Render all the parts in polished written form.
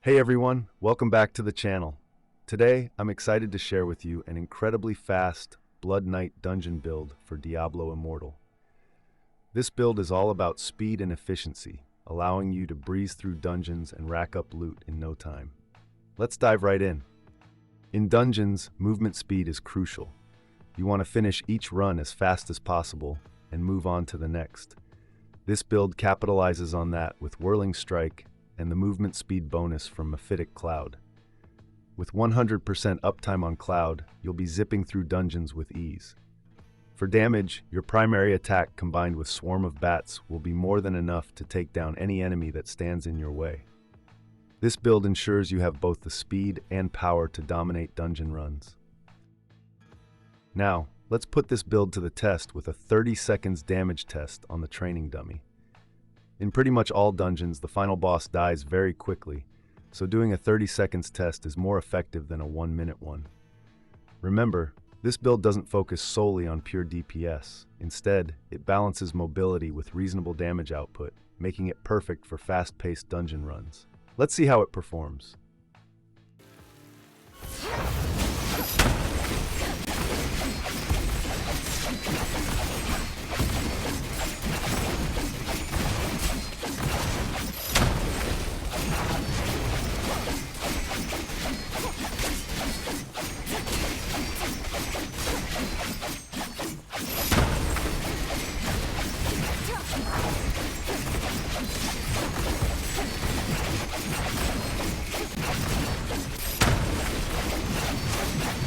Hey everyone, welcome back to the channel. Today, I'm excited to share with you an incredibly fast Blood Knight dungeon build for Diablo Immortal. This build is all about speed and efficiency, allowing you to breeze through dungeons and rack up loot in no time. Let's dive right in. In dungeons, movement speed is crucial. You want to finish each run as fast as possible and move on to the next. This build capitalizes on that with Whirling Strike and the movement speed bonus from Mephitic Cloud. With 100% uptime on Cloud, you'll be zipping through dungeons with ease. For damage, your primary attack combined with Swarm of Bats will be more than enough to take down any enemy that stands in your way. This build ensures you have both the speed and power to dominate dungeon runs. Now, let's put this build to the test with a 30 seconds damage test on the training dummy. In pretty much all dungeons, the final boss dies very quickly, so doing a 30 seconds test is more effective than a 1-minute one. Remember, this build doesn't focus solely on pure DPS. Instead, it balances mobility with reasonable damage output, making it perfect for fast-paced dungeon runs. Let's see how it performs.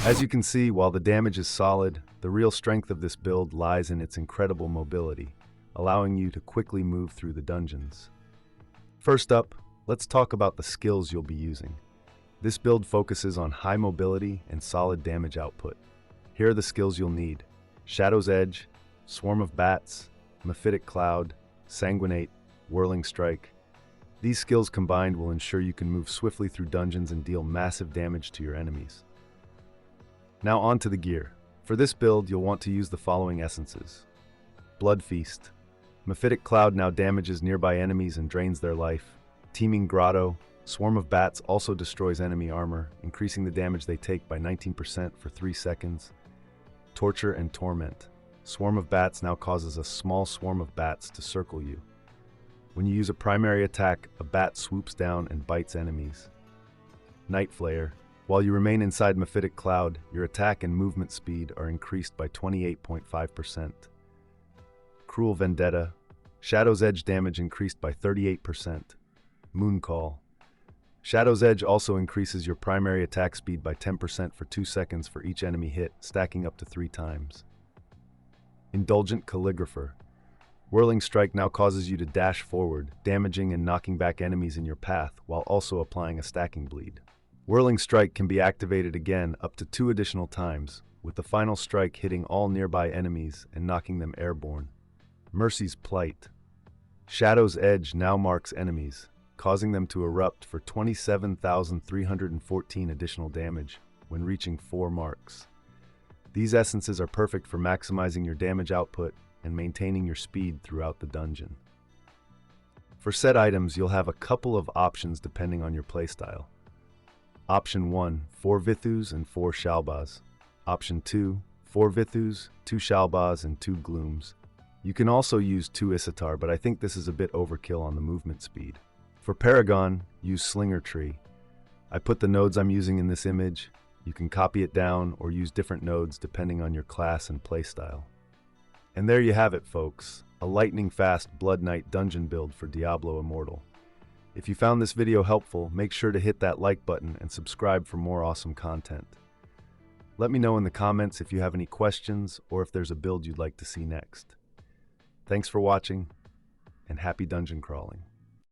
As you can see, while the damage is solid, the real strength of this build lies in its incredible mobility, allowing you to quickly move through the dungeons. First up, let's talk about the skills you'll be using. This build focuses on high mobility and solid damage output. Here are the skills you'll need: Shadow's Edge, Swarm of Bats, Mephitic Cloud, Sanguinate, Whirling Strike. These skills combined will ensure you can move swiftly through dungeons and deal massive damage to your enemies. Now on to the gear. For this build, you'll want to use the following essences. Blood Feast. Mephitic Cloud now damages nearby enemies and drains their life. Teeming Grotto. Swarm of Bats also destroys enemy armor, increasing the damage they take by 19% for 3 seconds. Torture and Torment. Swarm of Bats now causes a small swarm of bats to circle you. When you use a primary attack, a bat swoops down and bites enemies. Night Flare. While you remain inside Mephitic Cloud, your attack and movement speed are increased by 28.5%. Cruel Vendetta. Shadow's Edge damage increased by 38%. Mooncall. Shadow's Edge also increases your primary attack speed by 10% for 2 seconds for each enemy hit, stacking up to 3 times. Indulgent Calligrapher. Whirling Strike now causes you to dash forward, damaging and knocking back enemies in your path while also applying a stacking bleed. Whirling Strike can be activated again up to 2 additional times, with the final strike hitting all nearby enemies and knocking them airborne. Mercy's Plight. Shadow's Edge now marks enemies, causing them to erupt for 27,314 additional damage when reaching 4 marks. These essences are perfect for maximizing your damage output and maintaining your speed throughout the dungeon. For set items, you'll have a couple of options depending on your playstyle. Option 1, 4 Vithus and 4 Shalbas. Option 2, 4 Vithus, 2 Shalbas, and 2 Glooms. You can also use 2 Isatar, but I think this is a bit overkill on the movement speed. For Paragon, use Slinger Tree. I put the nodes I'm using in this image. You can copy it down or use different nodes depending on your class and playstyle. And there you have it, folks. A lightning-fast Blood Knight dungeon build for Diablo Immortal. If you found this video helpful, make sure to hit that like button and subscribe for more awesome content. Let me know in the comments if you have any questions or if there's a build you'd like to see next. Thanks for watching, and happy dungeon crawling.